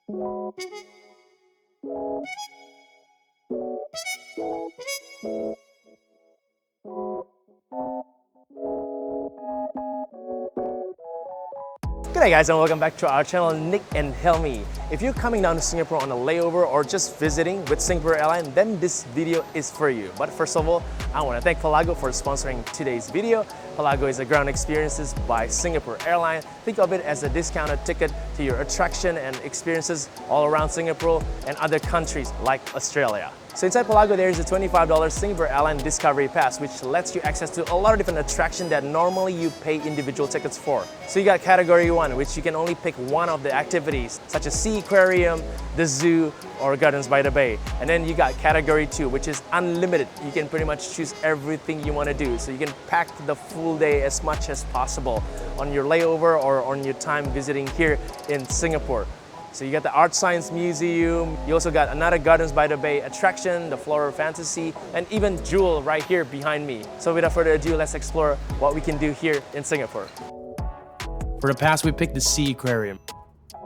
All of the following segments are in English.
G'day guys and welcome back to our channel, Nick and Helmi. If you're coming down to Singapore on a layover or just visiting with Singapore Airlines, then this video is for you. But first of all, I want to thank Pelago for sponsoring today's video. Pelago is a ground experiences by Singapore Airlines. Think of it as a discounted ticket to your attraction and experiences all around Singapore and other countries like Australia. So inside Pelago, there is a $25 Singapore Airlines Discovery Pass, which lets you access to a lot of different attractions that normally you pay individual tickets for. So you got Category 1, which you can only pick one of the activities, such as Sea Aquarium, the Zoo, or Gardens by the Bay. And then you got Category 2, which is unlimited. You can pretty much choose everything you want to do. So you can pack the full day as much as possible on your layover or on your time visiting here in Singapore. So you got the ArtScience Museum, you also got another Gardens by the Bay attraction, the Floral Fantasy, and even Jewel right here behind me. So without further ado, let's explore what we can do here in Singapore. For the pass, we picked the Sea Aquarium.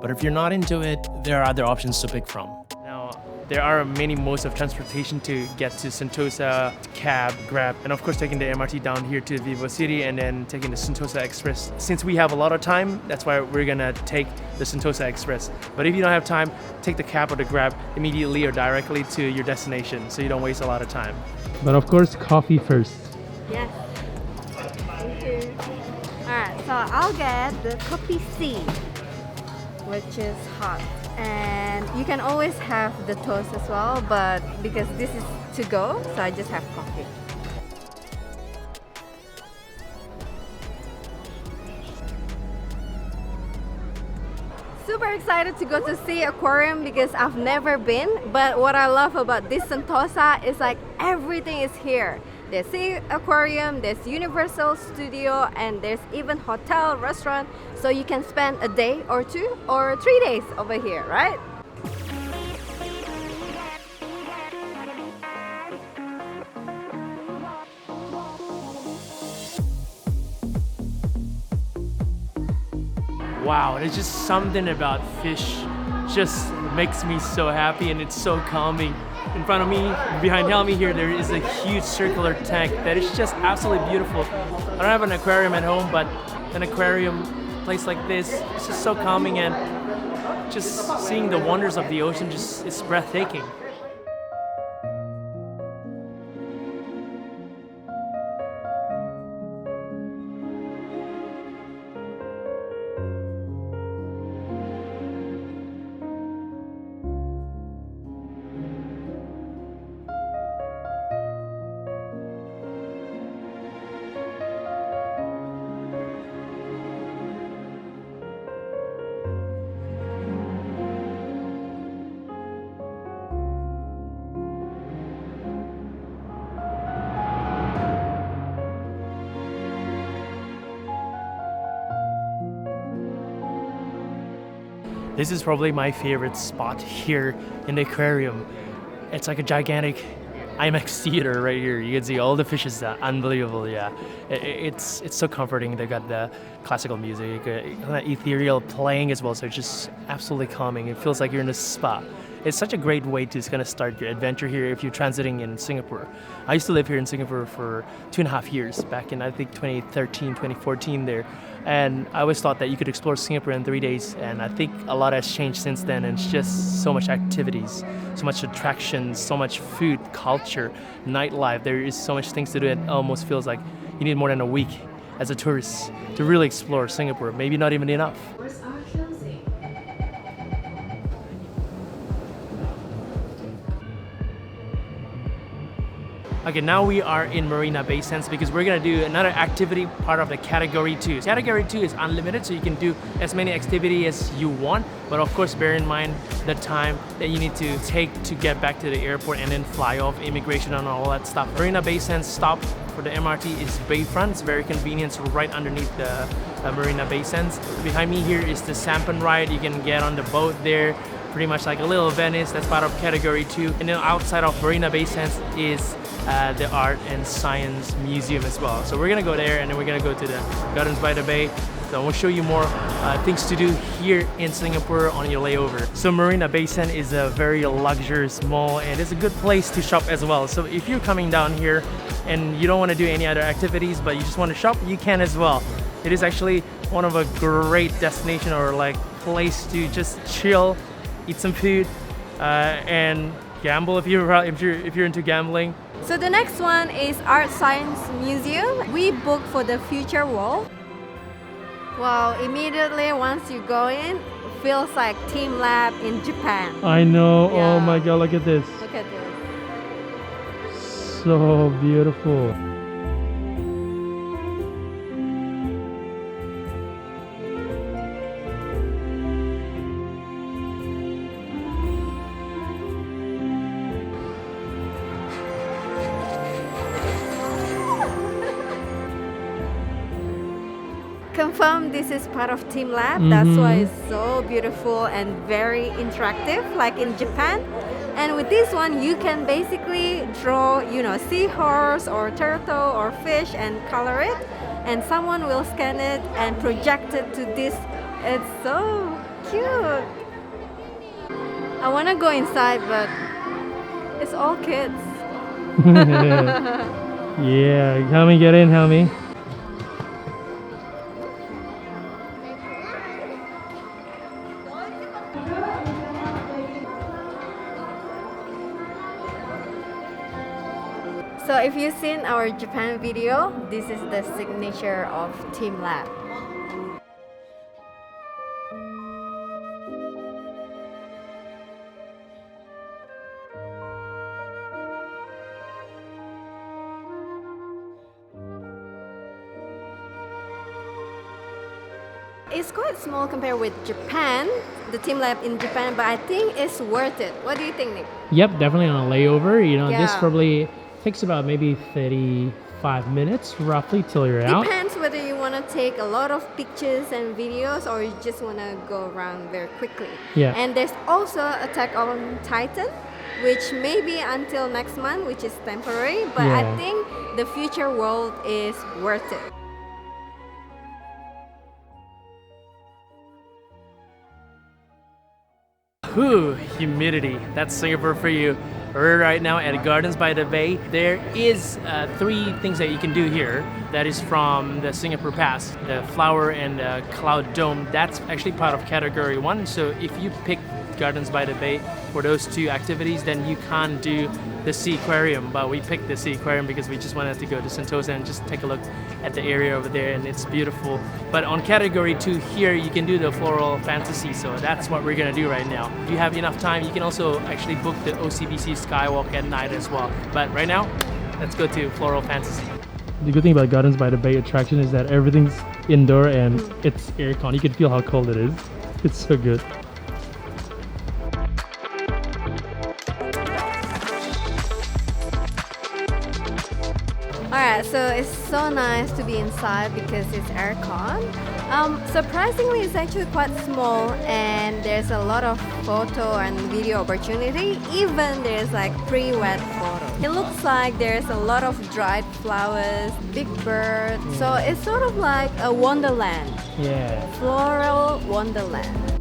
But if you're not into it, there are other options to pick from. Now, there are many modes of transportation to get to Sentosa, cab, Grab, and of course taking the MRT down here to Vivo City and then taking the Sentosa Express. Since we have a lot of time, that's why we're gonna take the Sentosa Express. But if you don't have time, take the cab or the Grab immediately or directly to your destination so you don't waste a lot of time. But of course, coffee first. Yes. Thank you. Alright, so I'll get the coffee C, which is hot. And you can always have the toast as well, but because this is to go, so I just have coffee. Super excited to go to Sea Aquarium because I've never been, but what I love about this Sentosa is like everything is here. There's Sea Aquarium, there's Universal Studio, and there's even hotel, restaurant, so you can spend a day or 2 or 3 days over here, right? Wow, there's just something about fish just makes me so happy and it's so calming. In front of me, behind Helmi here, there is a huge circular tank that is just absolutely beautiful. I don't have an aquarium at home, but an aquarium place like this, it's just so calming and just seeing the wonders of the ocean just is breathtaking. This is probably my favorite spot here in the aquarium. It's like a gigantic IMAX theater right here. You can see all the fishes. Unbelievable, yeah. It's so comforting. They got the classical music, ethereal playing as well, so it's just absolutely calming. It feels like you're in a spa. It's such a great way to kind of start your adventure here if you're transiting in Singapore. I used to live here in Singapore for 2.5 years, back in I think 2013, 2014 there. And I always thought that you could explore Singapore in 3 days, and I think a lot has changed since then, and it's just so much activities, so much attractions, so much food, culture, nightlife. There is so much things to do, it almost feels like you need more than a week as a tourist to really explore Singapore, maybe not even enough. Okay, now we are in Marina Bay Sands because we're gonna do another activity part of the Category 2. Category 2 is unlimited, so you can do as many activities as you want, but of course bear in mind the time that you need to take to get back to the airport and then fly off, immigration and all that stuff. Marina Bay Sands stop for the MRT is Bayfront. It's very convenient, so right underneath the Marina Bay Sands. Behind me here is the Sampan ride. You can get on the boat there, pretty much like a little Venice. That's part of Category 2. And then outside of Marina Bay Sands is the Art and Science Museum as well. So we're gonna go there and then we're gonna go to the Gardens by the Bay. So we'll show you more things to do here in Singapore on your layover. So Marina Bay Sands is a very luxurious mall and it's a good place to shop as well. So if you're coming down here and you don't want to do any other activities but you just want to shop, you can as well. It is actually one of a great destination or like place to just chill, eat some food, and gamble if you're into gambling. So the next one is ArtScience Museum. We booked for the future wall. Wow, immediately once you go in, feels like Team Lab in Japan. I know. Yeah. Oh my god, look at this. Look at this. So beautiful. Confirm this is part of Team Lab. That's why it's so beautiful and very interactive, like in Japan. And with this one, you can basically draw, seahorse or turtle or fish and color it. And someone will scan it and project it to this. It's so cute. I want to go inside, but it's all kids. Yeah, Helmi, get in, Helmi. So if you've seen our Japan video, this is the signature of Team Lab. It's quite small compared with Japan, the Team Lab in Japan, but I think it's worth it. What do you think, Nick? Yep, definitely on a layover. This Yeah. probably takes about maybe 35 minutes roughly till you're out. Depends whether you want to take a lot of pictures and videos or you just want to go around very quickly. Yeah. And there's also Attack on Titan, which may be until next month, which is temporary, but I Yeah. think the future world is worth it. Whew, humidity. That's Singapore for you. We're right now at Gardens by the Bay. There is 3 things that you can do here. That is from the Singapore Pass, the Flower and the Cloud Dome. That's actually part of Category 1. So if you pick Gardens by the Bay for those 2 activities, then you can't do the Sea Aquarium. But we picked the Sea Aquarium because we just wanted to go to Sentosa and just take a look at the area over there, and it's beautiful. But on Category 2 here, you can do the Floral Fantasy. So that's what we're gonna do right now. If you have enough time, you can also actually book the OCBC Skywalk at night as well. But right now, let's go to Floral Fantasy. The good thing about Gardens by the Bay attraction is that everything's indoor and it's aircon. You can feel how cold it is. It's so good. Alright, so it's so nice to be inside because it's aircon. Surprisingly, it's actually quite small and there's a lot of photo and video opportunity. Even there's like pre-wed photo. It looks like there's a lot of dried flowers, big birds. So it's sort of like a wonderland. Yeah. Floral wonderland.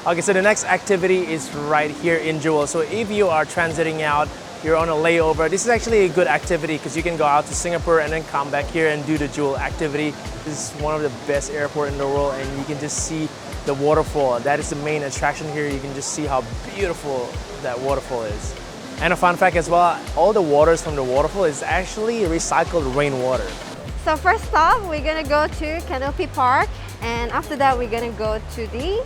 Okay, so the next activity is right here in Jewel. So if you are transiting out, you're on a layover, this is actually a good activity because you can go out to Singapore and then come back here and do the Jewel activity. This is one of the best airports in the world and you can just see the waterfall. That is the main attraction here. You can just see how beautiful that waterfall is. And a fun fact as well, all the waters from the waterfall is actually recycled rainwater. So first stop, we're gonna go to Canopy Park and after that we're gonna go to the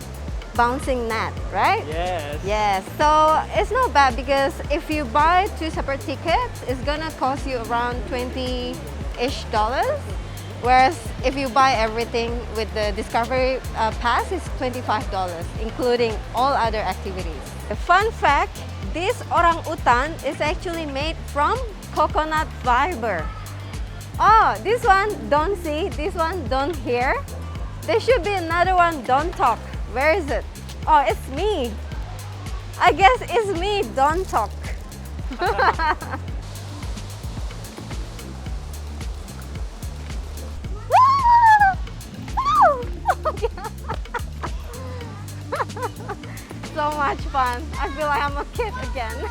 bouncing net, right? Yes. Yes, so it's not bad because if you buy 2 separate tickets, it's gonna cost you around $20-ish. Whereas if you buy everything with the Discovery Pass, it's $25, including all other activities. A fun fact, this orangutan is actually made from coconut fiber. Oh, this one don't see, this one don't hear. There should be another one, don't talk. Where is it? Oh, it's me. I guess it's me, don't talk. So much fun. I feel like I'm a kid again.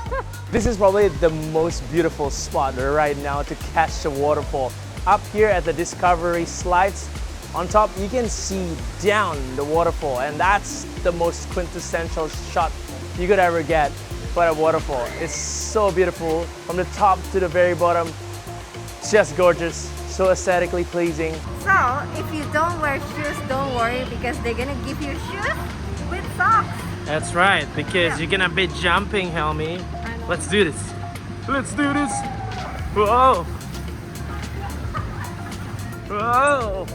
This is probably the most beautiful spot right now to catch the waterfall. Up here at the Discovery Slides, on top you can see down the waterfall, and that's the most quintessential shot you could ever get for a waterfall. It's so beautiful from the top to the very bottom. It's just gorgeous, so aesthetically pleasing. So, if you don't wear shoes, don't worry because they're gonna give you shoes with socks. That's right, because you're gonna be jumping, Helmi. Let's do this. Let's do this. Whoa. Whoa.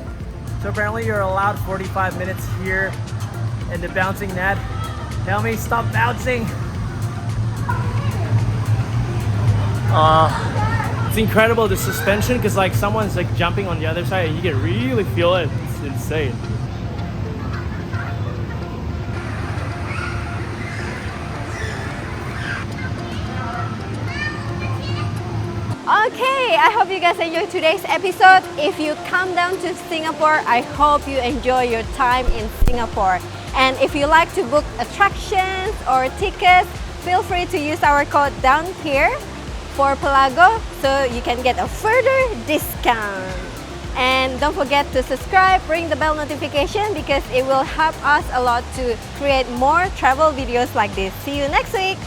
So apparently you're allowed 45 minutes here in the bouncing net. Helmi, stop bouncing. It's incredible, the suspension, because like someone's like jumping on the other side and you can really feel it. It's insane. Okay, I hope you guys enjoyed today's episode. If you come down to Singapore, I hope you enjoy your time in Singapore. And if you like to book attractions or tickets, feel free to use our code down here for Pelago so you can get a further discount. And don't forget to subscribe, ring the bell notification because it will help us a lot to create more travel videos like this. See you next week!